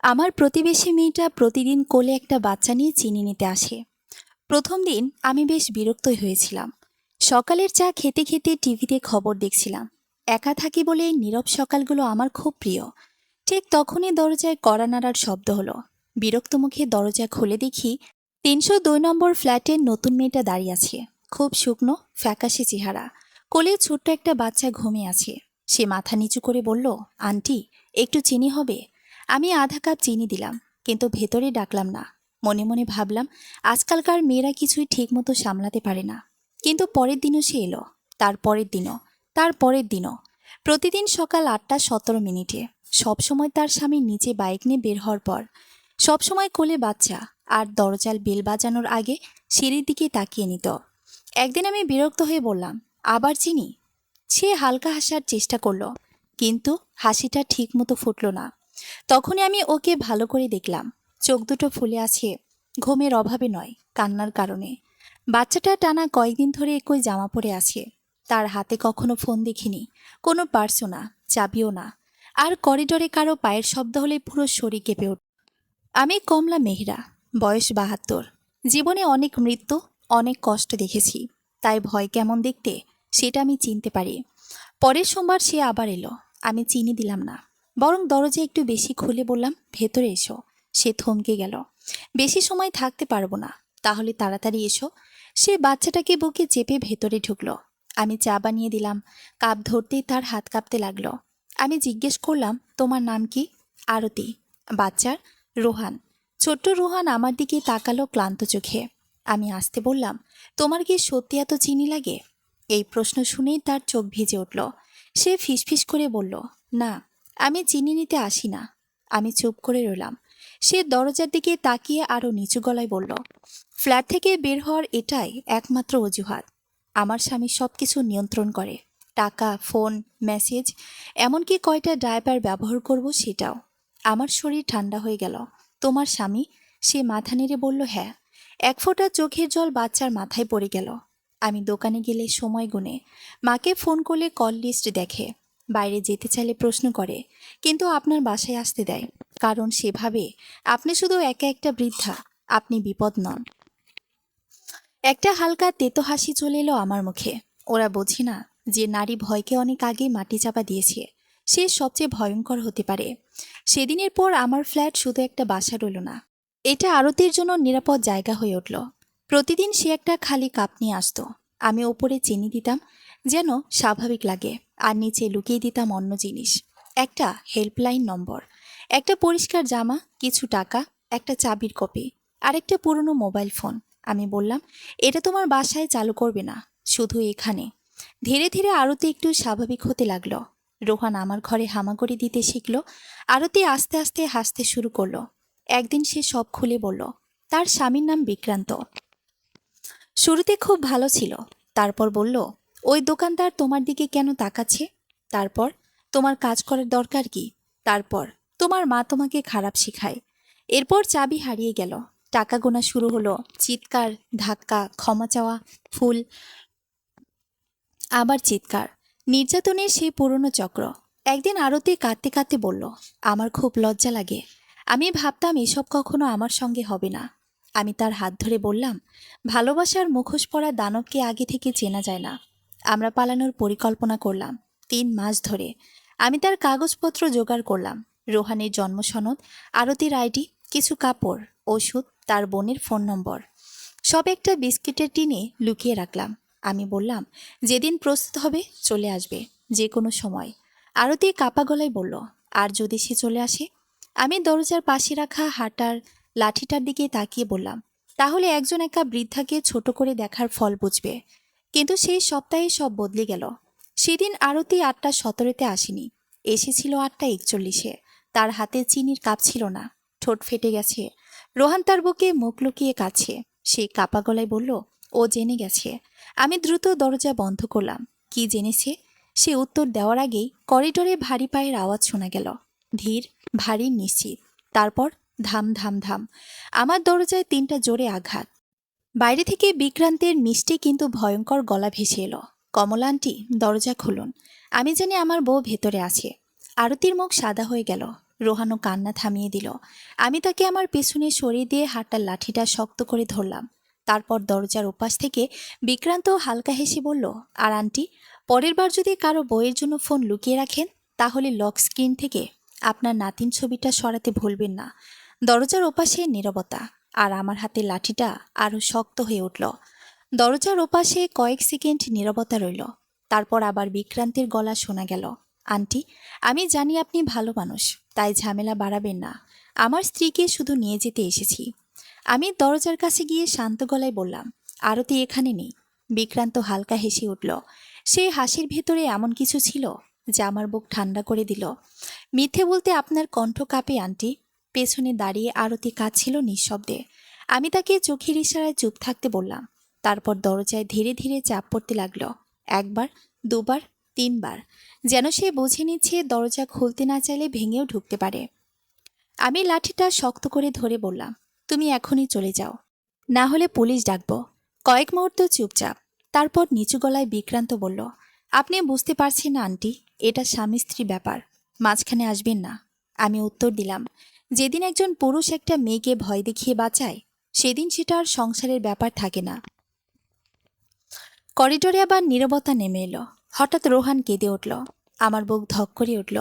আমার প্রতিবেশী মেয়েটা প্রতিদিন কোলে একটা বাচ্চা নিয়ে চিনি নিতে আসে। প্রথম দিন আমি বেশ বিরক্তই হয়েছিলাম। সকালের চা খেতে খেতে টিভিতে খবর দেখছিলাম। একা থাকি বলে এই নীরব সকালগুলো আমার খুব প্রিয়। ঠিক তখনই দরজায় কড়া নাড়ার শব্দ হলো। বিরক্ত মুখে দরজা খুলে দেখি ৩০২ নম্বর ফ্ল্যাটের নতুন মেয়েটা দাঁড়িয়ে আছে। খুব শুকনো, ফ্যাকাশে চেহারা। কোলে ছোট্ট একটা বাচ্চা ঘুমিয়ে আছে। সে মাথা নিচু করে বলল, আন্টি, একটু চিনি হবে? আমি আধা কাপ চিনি দিলাম, কিন্তু ভেতরে ডাকলাম না। মনে মনে ভাবলাম, আজকালকার মেয়েরা কিছুই ঠিকমতো সামলাতে পারে না। কিন্তু পরের দিনও সে এলো। তার পরের দিনও, তার পরের দিনও। প্রতিদিন সকাল ৮টা ১৭ মিনিটে। সবসময় তার স্বামী নিচে বাইক নিয়ে বের হওয়ার পর। সবসময় কোলে বাচ্চা, আর দরজাল বেল বাজানোর আগে সিঁড়ির দিকে তাকিয়ে নিত। একদিন আমি বিরক্ত হয়ে বললাম, আবার চিনি? সে হালকা হাসার চেষ্টা করলো, কিন্তু হাসিটা ঠিকমতো ফুটল না। তখনই আমি ওকে ভালো করে দেখলাম। চোখ দুটো ফুলে আছে, ঘুমের অভাবে নয়, কান্নার কারণে। বাচ্চাটা টানা কয়েকদিন ধরে একই জামা পরে আছে। তার হাতে কখনো ফোন দেখিনি, কোনো পার্সও না, চাবিও না। আর করিডোরে কারো পায়ের শব্দ হলে পুরো শরীর কেঁপে ওঠে। আমি কমলা মেহরা, বয়স ৭২। জীবনে অনেক মৃত্যু, অনেক কষ্ট দেখেছি। তাই ভয় কেমন দেখতে সেটা আমি চিনতে পারি। পরের সোমবার সে আবার এলো। আমি চিনি দিলাম না, বরং দরজা একটু বেশি খুলে বললাম, ভেতরে এসো। সে থমকে গেল। বেশি সময় থাকতে পারবো না, তাহলে তাড়াতাড়ি এসো। সে বাচ্চাটাকে বুকে চেপে ভেতরে ঢুকলো। আমি চা বানিয়ে দিলাম। কাপ ধরতেই তার হাত কাঁপতে লাগলো। আমি জিজ্ঞেস করলাম, তোমার নাম কি? আরতি। বাচ্চার? রোহান। ছোট্ট রোহান আমার দিকে তাকালো ক্লান্ত চোখে। আমি আসতে বললাম, তোমার কি সত্যি এত চিনি লাগে? এই প্রশ্ন শুনেই তার চোখ ভিজে উঠল। সে ফিসফিস করে বলল, না, আমি চিনি নিতে আসি না। আমি চুপ করে রইলাম। সে দরজার দিকে তাকিয়ে আরও নিচু গলায় বলল, ফ্ল্যাট থেকে বের হওয়ার এটাই একমাত্র অজুহাত। আমার স্বামী সব কিছু নিয়ন্ত্রণ করে। টাকা, ফোন, মেসেজ, এমনকি কয়টা ডায়পার ব্যবহার করব সেটাও। আমার শরীর ঠান্ডা হয়ে গেল। তোমার স্বামী? সে মাথা নেড়ে বলল, হ্যাঁ। এক ফোঁটা চোখের জল বাচ্চার মাথায় পড়ে গেল। আমি দোকানে গেলে সময় গুনে, মাকে ফোন করলে কল লিস্ট দেখে, বাইরে যেতে চাইলে প্রশ্ন করে, কিন্তু আপনার বাসায় আসতে দেয়। কারণ সেভাবে আপনি শুধু একা একটা বৃদ্ধা, আপনি বিপদ নন। একটা হালকা তেতো হাসি চলে এলো আমার মুখে। ওরা বোঝে না যে নারী ভয়কে অনেক আগে মাটি চাপা দিয়েছে। সে সবচেয়ে ভয়ঙ্কর হতে পারে। সেদিনের পর আমার ফ্ল্যাট শুধু একটা বাসা রইল না, এটা আরতির জন্য নিরাপদ জায়গা হয়ে উঠল। প্রতিদিন সে একটা খালি কাপ নিয়ে আসতো। আমি ওপরে চিনি দিতাম, যেন স্বাভাবিক লাগে, আর নিচে লুকিয়ে দিতাম অন্য জিনিস। একটা হেল্পলাইন নম্বর, একটা পরিষ্কার জামা, কিছু টাকা, একটা চাবির কপি, আর একটা পুরনো মোবাইল ফোন। আমি বললাম, এটা তোমার বাসায় চালু করবে না, শুধু এখানে। ধীরে ধীরে আরতি একটু স্বাভাবিক হতে লাগলো। রোহান আমার ঘরে হামাগুড়ি দিতে শিখল। আরতি আস্তে আস্তে হাসতে শুরু করলো। একদিন সে সব খুলে বলল, তার স্বামীর নাম বিক্রান্ত। শুরুতে খুব ভালো ছিল। তারপর বলল, ওই দোকানদার তোমার দিকে কেন তাকাচ্ছে? তারপর, তোমার কাজ করার দরকার কি? তারপর, তোমার মা তোমাকে খারাপ শেখায়। এরপর চাবি হারিয়ে গেল। টাকা গোনা শুরু হলো। চিৎকার, ধাক্কা, ক্ষমা চাওয়া, ফুল, আবার চিৎকার। নির্যাতনের সেই পুরনো চক্র। একদিন আরতি কাঁদতে কাঁদতে বলল, আমার খুব লজ্জা লাগে। আমি ভাবতাম এসব কখনো আমার সঙ্গে হবে না। আমি তার হাত ধরে বললাম, ভালোবাসার মুখোশ পরা দানবকে আগে থেকে চেনা যায় না। আমরা পালানোর পরিকল্পনা করলাম ৩ মাস ধরে। আমি তার কাগজপত্র জোগাড় করলাম, রোহানের জন্ম সনদ, আরতির আইডি, কিছু কাপড়, ওষুধ, তার বোনের ফোন নম্বর। সব একটা বিস্কিটের টিনে লুকিয়ে রাখলাম। আমি বললাম, যেদিন প্রস্তুত হবে চলে আসবে, যে কোনো সময়। আরতি কাপা গলায় বলল, আর যদি সে চলে আসে? আমি দরজার পাশে রাখা হাঁটার লাঠিটার দিকে তাকিয়ে বললাম, তাহলে একজন একা বৃদ্ধাকে ছোট করে দেখার ফল বুঝবে। কিন্তু সেই সপ্তাহে সব বদলে গেল। সেদিন আরতি ৮টা ১৭-তে আসেনি, এসেছিল ৮টা ৪১-এ। তার হাতে চিনির কাপ ছিল না, ঠোঁট ফেটে গেছে। রোহান তার বুকে মুখ লুকিয়ে কাছে। সে কাপা গলায় বলল, ও জেনে গেছে। আমি দ্রুত দরজা বন্ধ করলাম। কি জেনেছে? সে উত্তর দেওয়ার আগেই করিডোরে ভারী পায়ের আওয়াজ শোনা গেল। ধীর, ভারী, নিশ্চিত। তারপর ধাম ধাম ধাম। আমার দরজায় ৩টা জোরে আঘাত। বাইরে থেকে বিক্রান্তের মিষ্টি কিন্তু ভয়ঙ্কর গলা ভেসে এলো, কমলা আন্টি, দরজা খুলুন। আমি জানি আমার বউ ভেতরে আছে। আরতির মুখ সাদা হয়ে গেল। রোহানও কান্না থামিয়ে দিল। আমি তাকে আমার পেছনে সরিয়ে দিয়ে হাঁটার লাঠিটা শক্ত করে ধরলাম। তারপর দরজার ওপাশ থেকে বিক্রান্ত হালকা হেসে বলল, আর আন্টি, পরের বার যদি কারো বইয়ের জন্য ফোন লুকিয়ে রাখেন তাহলে লক স্ক্রিন থেকে আপনার নাতিন ছবিটা সরাতে ভুলবেন না। দরজার ওপাশে নীরবতা, আর আমার হাতে লাঠিটা আরও শক্ত হয়ে উঠল। দরজার ওপাশে কয়েক সেকেন্ড নীরবতা রইল। তারপর আবার বিক্রান্তের গলা শোনা গেল, আন্টি, আমি জানি আপনি ভালো মানুষ, তাই ঝামেলা বাড়াবেন না। আমার স্ত্রীকে শুধু নিয়ে যেতে এসেছি। আমি দরজার কাছে গিয়ে শান্ত গলায় বললাম, আরতি এখানে নেই। বিক্রান্ত হালকা হেসে উঠল। সেই হাসির ভেতরে এমন কিছু ছিল যা আমার বুক ঠান্ডা করে দিল। মিথ্যে বলতে আপনার কণ্ঠ কাঁপে আন্টি। পেছনে দাঁড়িয়ে আরতি কাঁদছিল নিঃশব্দে। আমি তাকে চোখের ইশারায় চুপ থাকতে বললাম। তারপর দরজায় ধীরে ধীরে চাপ পড়তে লাগলো। একবার, দুবার, তিনবার, যেন সে বুঝে নিচ্ছে দরজা খুলতে না চাইলে ভেঙেও ঢুকতে পারে। আমি লাঠিটা শক্ত করে ধরে বললাম, তুমি এখনই চলে যাও, না হলে পুলিশ ডাকবো। কয়েক মুহূর্ত চুপচাপ। তারপর নিচু গলায় বিক্রান্ত বলল, আপনি বুঝতে পারছেন না আন্টি, এটা স্বামী স্ত্রী ব্যাপার, মাঝখানে আসবেন না। আমি উত্তর দিলাম, যেদিন একজন পুরুষ একটা মেয়েকে ভয় দেখিয়ে বাঁচায় সেদিন সেটা আর সংসারের ব্যাপার থাকে না। করিডোরে আবার নীরবতা নেমে এলো। হঠাৎ রোহান কেঁদে উঠল। আমার বুক ধক করে উঠল।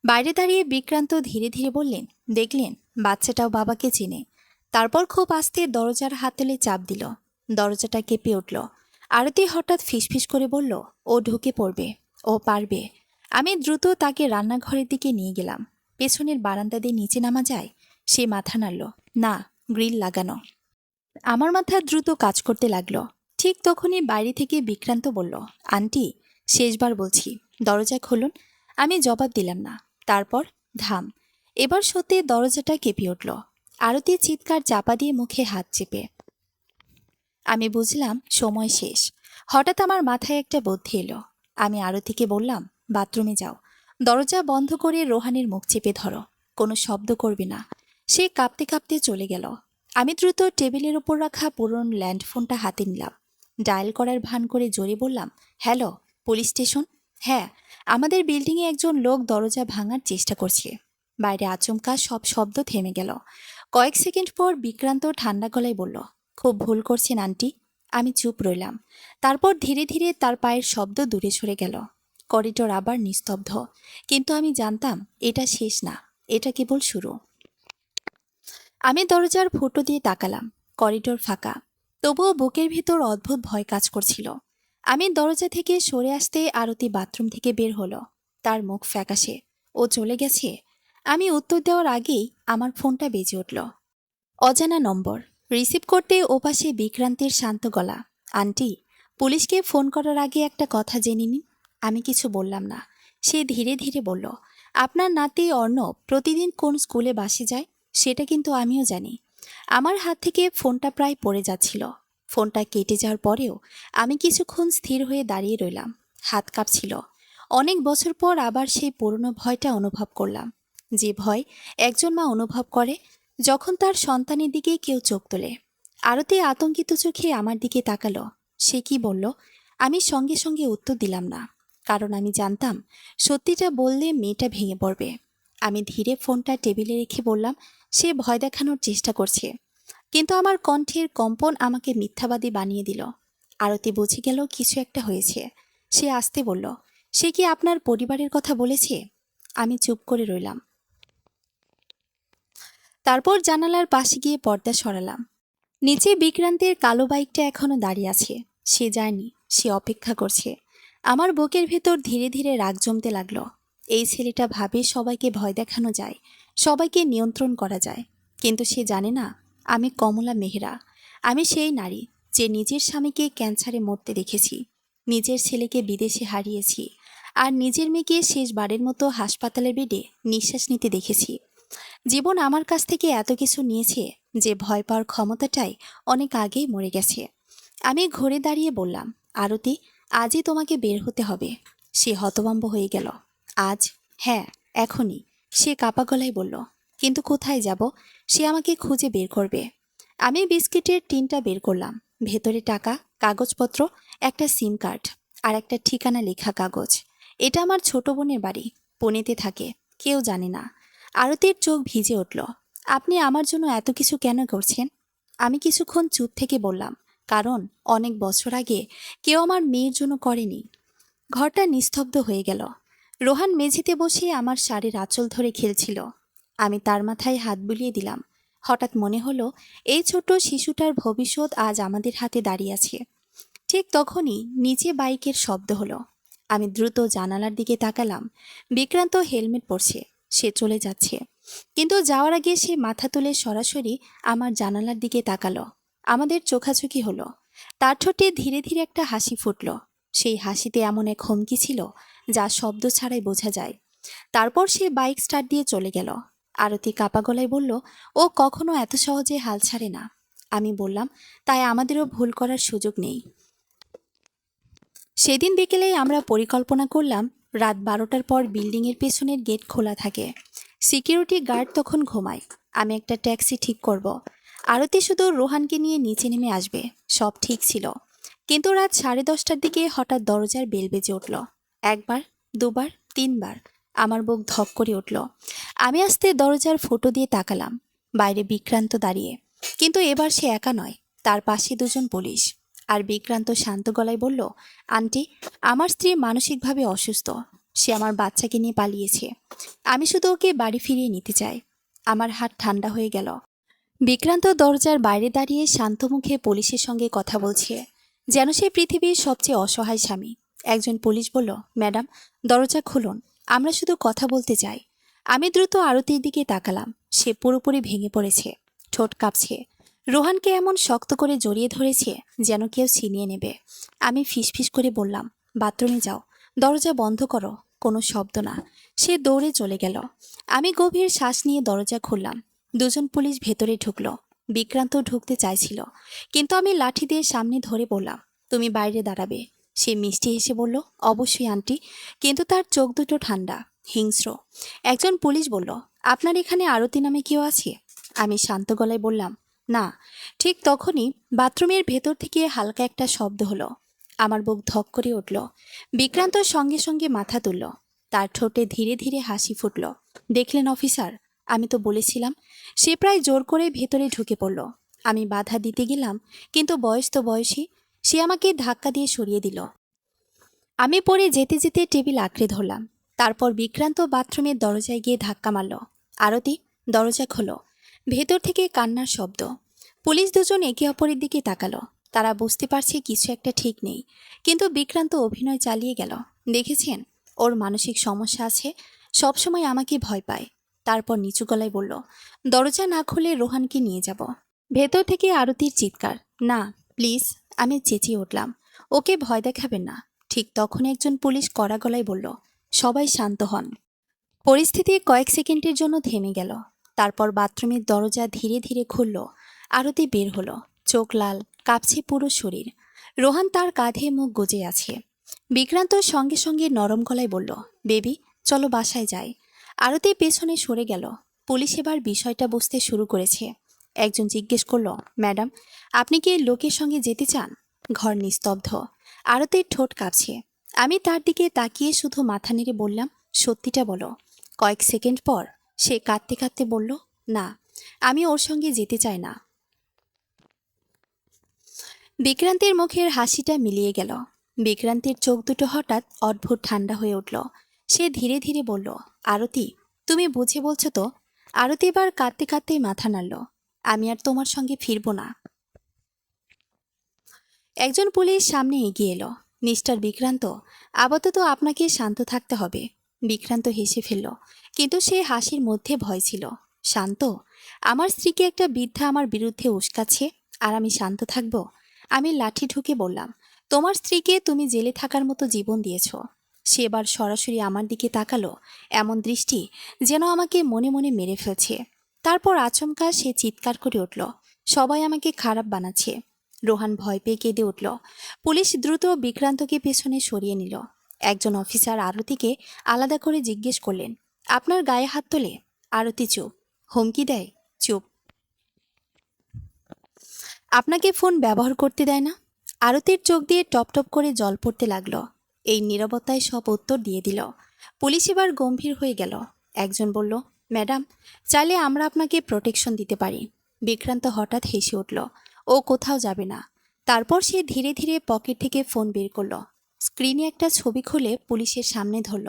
বাইরে দাঁড়িয়ে বিক্রান্ত ধীরে ধীরে বললেন, দেখলেন, বাচ্চাটাও বাবাকে চেনে। তারপর খুব আস্তে দরজার হাতলে চাপ দিল। দরজাটা কেঁপে উঠল। আরতি হঠাৎ ফিসফিস করে বলল, ও ঢুকে পড়বে, ও পারবে। আমি দ্রুত তাকে রান্নাঘরের দিকে নিয়ে গেলাম। পেছনের বারান্দা দিয়ে নিচে নামা যায়? সে মাথা নাড়ল, না, গ্রিল লাগানো। আমার মাথা দ্রুত কাজ করতে লাগলো। ঠিক তখনই বাইরে থেকে বিক্রান্ত বলল, আন্টি, শেষবার বলছি, দরজা খুলুন। আমি জবাব দিলাম না। তারপর ধাম। এবার সত্যি দরজাটা কেঁপে উঠল। আরতি চিৎকার চাপা দিয়ে মুখে হাত চেপে। আমি বুঝলাম সময় শেষ। হঠাৎ আমার মাথায় একটা বুদ্ধি এলো। আমি আরতিকে বললাম, বাথরুমে যাও, দরজা বন্ধ করে রোহানের মুখ চেপে ধরো, কোনো শব্দ করবে না। সে কাঁপতে কাঁপতে চলে গেল। আমি দ্রুত টেবিলের ওপর রাখা পুরনো ল্যান্ডফোনটা হাতে নিলাম। ডায়াল করার ভান করে জোরে বললাম, হ্যালো, পুলিশ স্টেশন? হ্যাঁ, আমাদের বিল্ডিংয়ে একজন লোক দরজা ভাঙার চেষ্টা করছে। বাইরে আচমকা সব শব্দ থেমে গেল। কয়েক সেকেন্ড পর বিক্রান্ত ঠান্ডা গলায় বলল, খুব ভুল করছেন আন্টি। আমি চুপ রইলাম। তারপর ধীরে ধীরে তার পায়ের শব্দ দূরে সরে গেল। করিডোর আবার নিস্তব্ধ। কিন্তু আমি জানতাম এটা শেষ না, এটা কেবল শুরু। আমি দরজার ফুটো দিয়ে তাকালাম। করিডোর ফাঁকা। তবুও বুকের ভিতর অদ্ভুত ভয় কাজ করছিল। আমি দরজা থেকে সরে আসতে আরতি বাথরুম থেকে বের হলো। তার মুখ ফ্যাকাশে। ও চলে গেছে? আমি উত্তর দেওয়ার আগেই আমার ফোনটা বেজে উঠল। অজানা নম্বর। রিসিভ করতে ওপাশে বিক্রান্তের শান্ত গলা, আন্টি, পুলিশকে ফোন করার আগে একটা কথা জেনে নিন। আমি কিছু বললাম না। সে ধীরে ধীরে বলল, আপনার নাতি অর্ণব প্রতিদিন কোন স্কুলে বাসে যায় সেটা কিন্তু আমিও জানি। আমার হাত থেকে ফোনটা প্রায় পড়ে যাচ্ছিল। ফোনটা কেটে যাওয়ার পরেও আমি কিছুক্ষণ স্থির হয়ে দাঁড়িয়ে রইলাম। হাত কাঁপছিল। অনেক বছর পর আবার সেই পুরনো ভয়টা অনুভব করলাম। যে ভয় একজন মা অনুভব করে যখন তার সন্তানের দিকে কেউ চোখ তোলে। আরতি আতঙ্কিত চোখে আমার দিকে তাকালো। সে কি বলল? আমি সঙ্গে সঙ্গে উত্তর দিলাম না, কারণ আমি জানতাম সত্যিটা বললে মেয়েটা ভেঙে পড়বে। আমি ধীরে ফোনটা টেবিলে রেখে বললাম, সে ভয় দেখানোর চেষ্টা করছে। কিন্তু আমার কণ্ঠের কম্পন আমাকে মিথ্যাবাদী বানিয়ে দিল। আরতি বুঝে গেল কিছু একটা হয়েছে। সে আস্তে বলল, সে কি আপনার পরিবারের কথা বলেছে? আমি চুপ করে রইলাম। তারপর জানালার পাশে গিয়ে পর্দা সরালাম। নিচে বিক্রান্তের কালো বাইকটা এখনো দাঁড়িয়ে আছে। সে যায়নি, সে অপেক্ষা করছে। আমার বুকের ভেতর ধীরে ধীরে রাগ জমতে লাগলো। এই ছেলেটা ভাবে সবাইকে ভয় দেখানো যায়, সবাইকে নিয়ন্ত্রণ করা যায়। কিন্তু সে জানে না আমি কমলা মেহরা। আমি সেই নারী যে নিজের স্বামীকে ক্যান্সারে মরতে দেখেছি, নিজের ছেলেকে বিদেশে হারিয়েছি, আর নিজের মেয়েকে শেষবারের মতো হাসপাতালের বেডে নিঃশ্বাস নিতে দেখেছি। জীবন আমার কাছ থেকে এত কিছু নিয়েছে যে ভয় পাওয়ার ক্ষমতাটাই অনেক আগেই মরে গেছে। আমি ঘুরে দাঁড়িয়ে বললাম, আরতি, আজই তোমাকে বের হতে হবে। সে হতভম্ব হয়ে গেল। আজ? হ্যাঁ, এখনই। সে কাপা গলায় বলল, কিন্তু কোথায় যাব? সে আমাকে খুঁজে বের করবে। আমি বিস্কিটের টিনটা বের করলাম। ভেতরে টাকা, কাগজপত্র, একটা সিম কার্ড আর একটা ঠিকানা লেখা কাগজ। এটা আমার ছোট বোনের বাড়ি, পুনেতে থাকে, কেউ জানে না। আরতির চোখ ভিজে উঠল। আপনি আমার জন্য এত কিছু কেন করছেন? আমি কিছুক্ষণ চুপ থেকে বললাম, কারণ অনেক বছর আগে কেউ আমার মেয়ের জন্য করেনি। ঘরটা নিস্তব্ধ হয়ে গেল। রোহান মেঝেতে বসে আমার শাড়ির আঁচল ধরে খেলছিল। আমি তার মাথায় হাত বুলিয়ে দিলাম। হঠাৎ মনে হলো, এই ছোট্ট শিশুটার ভবিষ্যৎ আজ আমাদের হাতে দাঁড়িয়ে আছে। ঠিক তখনই নিচে বাইকের শব্দ হলো। আমি দ্রুত জানালার দিকে তাকালাম। বিক্রান্ত হেলমেট পরছে, সে চলে যাচ্ছে। কিন্তু যাওয়ার আগে সে মাথা তুলে সরাসরি আমার জানালার দিকে তাকালো। আমাদের চোখাচোখি হলো। তার ঠোঁটে ধীরে ধীরে একটা হাসি ফুটল। সেই হাসিতে এমন এক হুমকি ছিল যা শব্দ ছাড়াই বোঝা যায়। তারপর সে বাইক স্টার্ট দিয়ে চলে গেল। আরতি কাপা গলায় বলল, ও কখনো এত সহজে হাল ছাড়ে না। আমি বললাম, তাই আমাদেরও ভুল করার সুযোগ নেই। সেদিন বিকেলেই আমরা পরিকল্পনা করলাম, রাত 12টার পর বিল্ডিংয়ের পেছনের গেট খোলা থাকে। সিকিউরিটি গার্ড তখন ঘুমায়। আমি একটা ট্যাক্সি ঠিক করব। আরতি শুধু রোহানকে নিয়ে নিচে নেমে আসবে। সব ঠিক ছিল। কিন্তু রাত 10:30টার দিকে হঠাৎ দরজার বেল বেজে উঠল। একবার, দুবার, তিনবার। আমার বুক ধক করে উঠল। আমি আস্তে দরজার ফুটো দিয়ে তাকালাম। বাইরে বিক্রান্ত দাঁড়িয়ে। কিন্তু এবার সে একা নয়, তার পাশে দুজন পুলিশ। আর বিক্রান্ত শান্ত গলায় বলল, আন্টি, আমার স্ত্রী মানসিকভাবে অসুস্থ। সে আমার বাচ্চাকে নিয়ে পালিয়েছে। আমি শুধু ওকে বাড়ি ফিরিয়ে নিতে চাই। আমার হাত ঠান্ডা হয়ে গেল। বিক্রান্ত দরজার বাইরে দাঁড়িয়ে শান্ত মুখে পুলিশের সঙ্গে কথা বলছে, যেন সে পৃথিবীর সবচেয়ে অসহায় স্বামী। একজন পুলিশ বলল, ম্যাডাম, দরজা খুলুন, আমরা শুধু কথা বলতে চাই। আমি দ্রুত আরতির দিকে তাকালাম। সে পুরোপুরি ভেঙে পড়েছে, ঠোঁট কাঁপছে। রোহানকে এমন শক্ত করে জড়িয়ে ধরেছে যেন কেউ ছিনিয়ে নেবে। আমি ফিসফিস করে বললাম, বাথরুমে যাও, দরজা বন্ধ করো, কোনো শব্দ না। সে দৌড়ে চলে গেল। আমি গভীর শ্বাস নিয়ে দরজা খুললাম। দুজন পুলিশ ভেতরে ঢুকলো। বিক্রান্ত ঢুকতে চাইছিল, কিন্তু আমি লাঠি দিয়ে সামনে ধরে বললাম, তুমি বাইরে দাঁড়াবে। সে মিষ্টি হেসে বলল, অবশ্যই আন্টি, কিন্তু তার চোখ দুটো ঠান্ডা, হিংস্র। একজন পুলিশ বলল, আপনার এখানে আরতি নামে কেউ আছে? আমি শান্ত গলায় বললাম, না। ঠিক তখনই বাথরুমের ভেতর থেকে হালকা একটা শব্দ হলো। আমার বুক ধক করে উঠল। বিক্রান্ত সঙ্গে সঙ্গে মাথা তুলল। তার ঠোঁটে ধীরে ধীরে হাসি ফুটল। দেখলেন অফিসার, আমি তো বলেছিলাম। সে প্রায় জোর করে ভেতরে ঢুকে পড়ল। আমি বাধা দিতে গেলাম, কিন্তু বয়স তো বয়সী। সে আমাকে ধাক্কা দিয়ে সরিয়ে দিল। আমি পড়ে যেতে যেতে টেবিল আঁকড়ে ধরলাম। তারপর বিক্রান্ত বাথরুমের দরজায় গিয়ে ধাক্কা মারল। আরতি, দরজা খোলো। ভেতর থেকে কান্নার শব্দ। পুলিশ দুজন একে অপরের দিকে তাকালো। তারা বুঝতে পারছে কিছু একটা ঠিক নেই। কিন্তু বিক্রান্ত অভিনয় চালিয়ে গেল। দেখেছেন, ওর মানসিক সমস্যা আছে, সবসময় আমাকে ভয় পায়। তারপর নিচু গলায় বলল, দরজা না খুলে রোহানকে নিয়ে যাব। ভেতর থেকে আরতির চিৎকার, না প্লিজ। আমি চেঁচিয়ে উঠলাম, ওকে ভয় দেখাবেন না। ঠিক তখন একজন পুলিশ কড়া গলায় বলল, সবাই শান্ত হন। পরিস্থিতি কয়েক সেকেন্ডের জন্য থেমে গেল। তারপর বাথরুমের দরজা ধীরে ধীরে খুলল। আরতি বের হলো, চোখ লাল, কাঁপছে পুরো শরীর। রোহান তার কাঁধে মুখ গুজে আছে। বিক্রান্ত সঙ্গে সঙ্গে নরম গলায় বলল, বেবি, চলো বাসায় যাই। আরতি পেছনে সরে গেল। পুলিশ এবার বিষয়টা বুঝতে শুরু করেছে। একজন জিজ্ঞেস করল, ম্যাডাম, আপনি কি লোকের সঙ্গে যেতে চান? ঘর নিস্তব্ধ। আরতির ঠোঁট কাঁপছে। আমি তার দিকে তাকিয়ে শুধু মাথা নেড়ে বললাম, সত্যিটা বলো। কয়েক সেকেন্ড পর সে কাঁদতে কাঁদতে বলল, না, আমি ওর সঙ্গে যেতে চাই না। বিক্রান্তের মুখের হাসিটা মিলিয়ে গেল। বিক্রান্তের চোখ দুটো হঠাৎ অদ্ভুত ঠান্ডা হয়ে উঠল। সে ধীরে ধীরে বলল, আরতি, তুমি বুঝে বলছো তো? আরতি এবার কাঁদতে কাঁদতেই মাথা নাড়ল। আমি আর তোমার সঙ্গে ফিরব না। একজন পুলিশ সামনে এগিয়ে এলো। মিস্টার বিক্রান্ত, আপাতত আপনাকে শান্ত থাকতে হবে। বিক্রান্ত হেসে ফেলল, কিন্তু সে হাসির মধ্যে ভয় ছিল। শান্ত? আমার স্ত্রীকে একটা বৃদ্ধা আমার বিরুদ্ধে উস্কাচ্ছে, আর আমি শান্ত থাকব? আমি লাঠি ঠুকে বললাম, তোমার স্ত্রীকে তুমি জেলে থাকার মতো জীবন দিয়েছ। সে এবার সরাসরি আমার দিকে তাকালো, এমন দৃষ্টি যেন আমাকে মনে মনে মেরে ফেলছে। তারপর আচমকা সে চিৎকার করে উঠল, সবাই আমাকে খারাপ বানাচ্ছে। রোহান ভয় পেয়ে কেঁদে উঠল। পুলিশ দ্রুত বিক্রান্তকে পেছনে সরিয়ে নিল। একজন অফিসার আরতিকে আলাদা করে জিজ্ঞেস করলেন, আপনার গায়ে হাত তোলে? আরতি চুপ। হুমকি দেয়? চুপ। আপনাকে ফোন ব্যবহার করতে দেয় না? আরতির চোখ দিয়ে টপ টপ করে জল পড়তে লাগলো। এই নীরবতায় সব উত্তর দিয়ে দিল। পুলিশ এবার গম্ভীর হয়ে গেল। একজন বলল, ম্যাডাম, চাইলে আমরা আপনাকে প্রোটেকশন দিতে পারি। বিক্রান্ত হঠাৎ হেসে উঠল। ও কোথাও যাবে না। তারপর সে ধীরে ধীরে পকেট থেকে ফোন বের করলো। স্ক্রিনে একটা ছবি খুলে পুলিশের সামনে ধরল।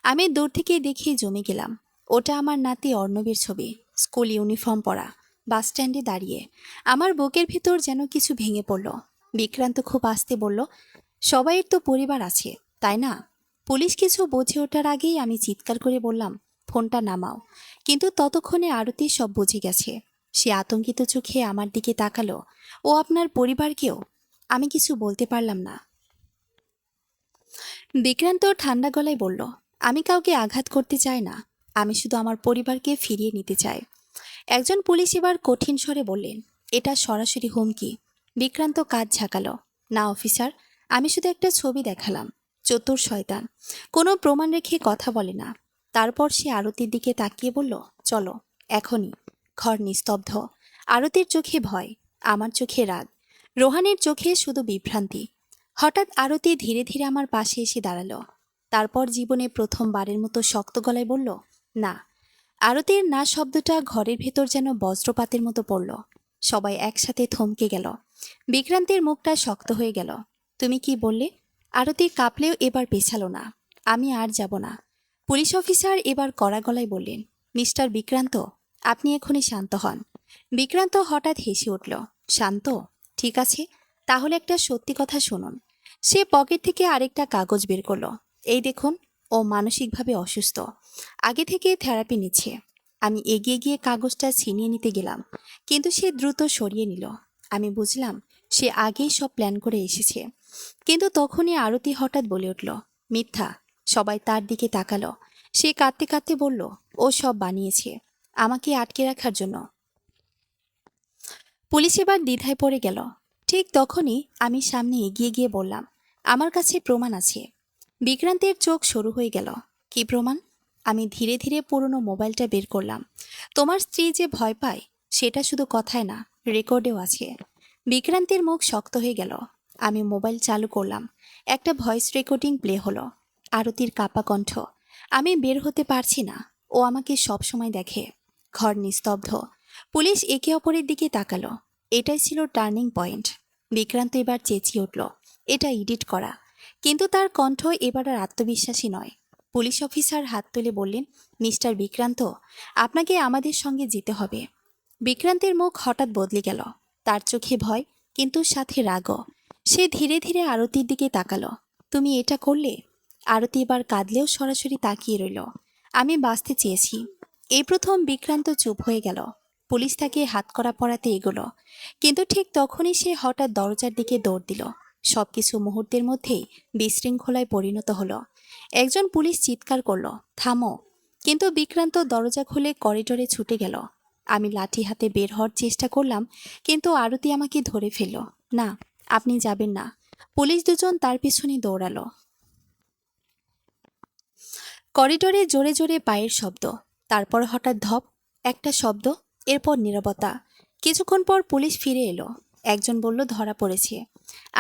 আমি দূর থেকে দেখে জমে গেলাম। ওটা আমার নাতি অর্ণবের ছবি, স্কুল ইউনিফর্ম পরা, বাস স্ট্যান্ডে দাঁড়িয়ে। আমার বুকের ভিতর যেন কিছু ভেঙে পড়ল। বিক্রান্ত খুব আস্তে বলল, সবাইয়ের তো পরিবার আছে, তাই না? পুলিশ কিছু বুঝে ওঠার আগেই আমি চিৎকার করে বললাম, ফোনটা নামাও। কিন্তু ততক্ষণে আরতি সব বুঝে গেছে। সে আতঙ্কিত চোখে আমার দিকে তাকালো। ও আপনার পরিবারকেও? আমি কিছু বলতে পারলাম না। বিক্রান্ত ঠান্ডা গলায় বলল, আমি কাউকে আঘাত করতে চাই না। আমি শুধু আমার পরিবারকে ফিরিয়ে নিতে চাই। একজন পুলিশ এবার কঠিন স্বরে বললেন, এটা সরাসরি হুমকি। বিক্রান্ত কাজ ঝাঁকালো, না অফিসার, আমি শুধু একটা ছবি দেখালাম। চতুর শয়তান, কোনো প্রমাণ রেখে কথা বলে না। তারপর সে আরতির দিকে তাকিয়ে বলল, চলো এখনই। ঘর নিস্তব্ধ। আরতির চোখে ভয়, আমার চোখে রাগ, রোহানের চোখে শুধু বিভ্রান্তি। হঠাৎ আরতি ধীরে ধীরে আমার পাশে এসে দাঁড়ালো। তারপর জীবনে প্রথমবারের মতো শক্ত গলায় বলল, না। আরতির না শব্দটা ঘরের ভেতর যেন বজ্রপাতের মতো পড়ল। সবাই একসাথে থমকে গেল। বিক্রান্তের মুখটা শক্ত হয়ে গেল। তুমি কি বললে? আরতি কাঁপলেও এবার পেছালো না। আমি আর যাব না। পুলিশ অফিসার এবার কড়া গলায় বললেন, মিস্টার বিক্রান্ত, আপনি এখনই শান্ত হন। বিক্রান্ত হঠাৎ হেসে উঠল। শান্ত? ঠিক আছে, তাহলে একটা সত্যি কথা শুনুন। সে পকেট থেকে আরেকটা কাগজ বের করলো। এই দেখুন, ও মানসিকভাবে অসুস্থ, আগে থেকে থেরাপি নিচ্ছে। আমি এগিয়ে গিয়ে কাগজটা ছিনিয়ে নিতে গেলাম, কিন্তু সে দ্রুত সরিয়ে নিল। আমি বুঝলাম সে আগেই সব প্ল্যান করে এসেছে। কিন্তু তখনই আরতি হঠাৎ বলে উঠল, মিথ্যা। সবাই তার দিকে তাকালো। সে কাঁদতে কাঁদতে বলল, ও সব বানিয়েছে আমাকে আটকে রাখার জন্য। পুলিশ এবার দ্বিধায় পড়ে গেল। ঠিক তখনই আমি সামনে এগিয়ে গিয়ে বললাম, আমার কাছে প্রমাণ আছে। বিক্রান্তের চোখ শুরু হয়ে গেল। কি প্রমাণ? আমি ধীরে ধীরে পুরনো মোবাইলটা বের করলাম। তোমার স্ত্রী যে ভয় পায় সেটা শুধু কথায় না, রেকর্ডেও আছে। বিক্রান্তের মুখ শক্ত হয়ে গেল। আমি মোবাইল চালু করলাম। একটা ভয়েস রেকর্ডিং প্লে হলো। আরতির কাপা কণ্ঠ, আমি বের হতে পারছি না, ও আমাকে সব সময় দেখে। ঘর নিস্তব্ধ। পুলিশ একে অপরের দিকে তাকালো। এটাই ছিল টার্নিং পয়েন্ট। বিক্রান্ত এবার চেঁচিয়ে উঠল, এটা এডিট করা। কিন্তু তার কণ্ঠ এবার আর আত্মবিশ্বাসী নয়। পুলিশ অফিসার হাত তুলে বললেন, মিস্টার বিক্রান্ত, আপনাকে আমাদের সঙ্গে যেতে হবে। বিক্রান্তের মুখ হঠাৎ বদলে গেল। তার চোখে ভয়, কিন্তু সাথে রাগও। সে ধীরে ধীরে আরতির দিকে তাকালো। তুমি এটা করলে? আরতি এবার কাঁদলেও সরাসরি তাকিয়ে রইল। আমি বাঁচতে চেয়েছি। এই প্রথম বিক্রান্ত চুপ হয়ে গেল। পুলিশ তাকে হাতকড়া পরাতে এগোলো। কিন্তু ঠিক তখনই সে হঠাৎ দরজার দিকে দৌড় দিল। সবকিছু মুহূর্তের মধ্যেই বিশৃঙ্খলায় পরিণত হলো। একজন পুলিশ চিৎকার করলো, থামো। কিন্তু বিক্রান্ত দরজা খুলে করিডোরে ছুটে গেল। আমি লাঠি হাতে বের হওয়ার চেষ্টা করলাম, কিন্তু আরতি আমাকে ধরে ফেলল। না, আপনি যাবেন না। পুলিশ দুজন তার পিছনে দৌড়ালো। করিডোরে জোরে জোরে পায়ের শব্দ। তারপর হঠাৎ ধপ একটা শব্দ, এরপর নীরবতা। কিছুক্ষণ পর পুলিশ ফিরে এলো। একজন বলল, ধরা পড়েছে।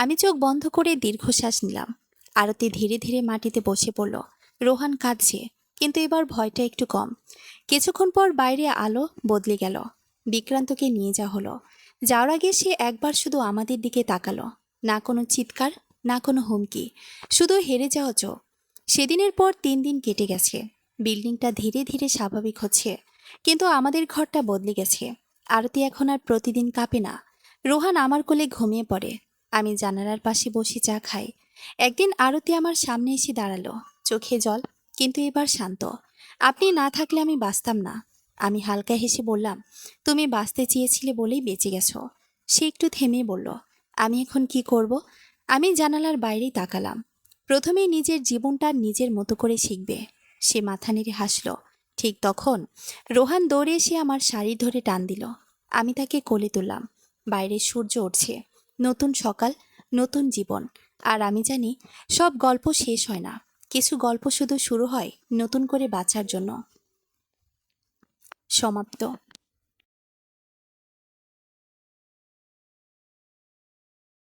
আমি চোখ বন্ধ করে দীর্ঘশ্বাস নিলাম। আরতি ধীরে ধীরে মাটিতে বসে পড়ল। রোহান কাঁদছে, কিন্তু এবার ভয়টা একটু কম। কিছুক্ষণ পর বাইরে আলো বদলে গেল। বিক্রান্তকে নিয়ে যাওয়া হলো। যাওয়ার আগে সে একবার শুধু আমাদের দিকে তাকালো। না কোনো চিৎকার, না কোনো হুমকি, শুধু হেরে যাওয়া চোখ। সেদিনের পর 3 দিন কেটে গেছে। বিল্ডিংটা ধীরে ধীরে স্বাভাবিক হচ্ছে, কিন্তু আমাদের ঘরটা বদলে গেছে। আরতি এখন আর প্রতিদিন কাঁপে না। রোহান আমার কোলে ঘুমিয়ে পড়ে। আমি জানালার পাশে বসে চা খাই। একদিন আরতি আমার সামনে এসে দাঁড়ালো, চোখে জল, কিন্তু এবার শান্ত। আপনি না থাকলে আমি বাঁচতাম না। আমি হালকা হেসে বললাম, তুমি বাঁচতে চেয়েছিলে বলেই বেঁচে গেছো। সে একটু থেমে বলল, আমি এখন কি করব? আমি জানালার বাইরেই তাকালাম। প্রথমেই নিজের জীবনটা নিজের মতো করে শিখবে। সে মাথা নেড়ে হাসল। ঠিক তখন রোহান দৌড়ে এসে আমার শাড়ি ধরে টান দিল। আমি তাকে কোলে তুললাম। বাইরে সূর্য উঠছে, নতুন সকাল, নতুন জীবন। আর আমি জানি সব গল্প শেষ হয় না, কিছু গল্প শুধু শুরু হয় নতুন করে বাঁচার জন্য। সমাপ্ত।